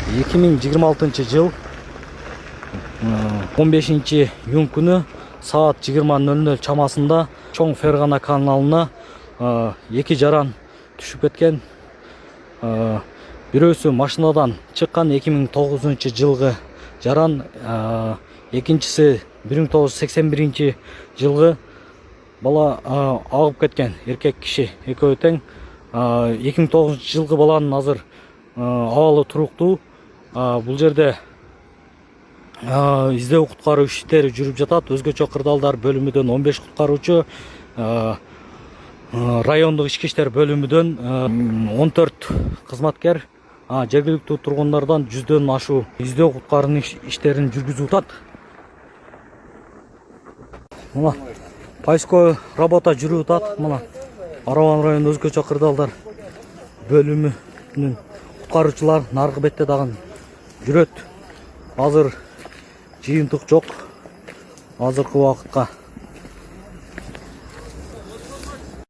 2026 жыл 15 июнь күні саат 20:00 чамасында Чоң Фергана каналына екі жаран түшіп кеткен. Бирөөсү машинадан чыккан 2009 жылғы жаран, экинчиси 1981 жылғы бала агып кеткен эркек киши. Экөө тең 2009 жылғы баланын азыр абалы туруктуу. Бул жерде издөө куткаруу иштери жүрүп жатат. Өзгөчө кырдаалдар бөлүмүдөн 15 куткаруучу, райондук ички иштер бөлүмүдөн 14 кызматкер, жергиликтүү тургундардан 100дөн ашуу издөө куткаруу иштерин жүргүзүп атат. Мына поисковый работа жүрүп атат. Мына Араван району өзгөчө кырдаалдар бөлүмүнүн куткаруучулар наркы бетте дагы жүрөт. Азыр жыйынтык жок азыркы убакытка.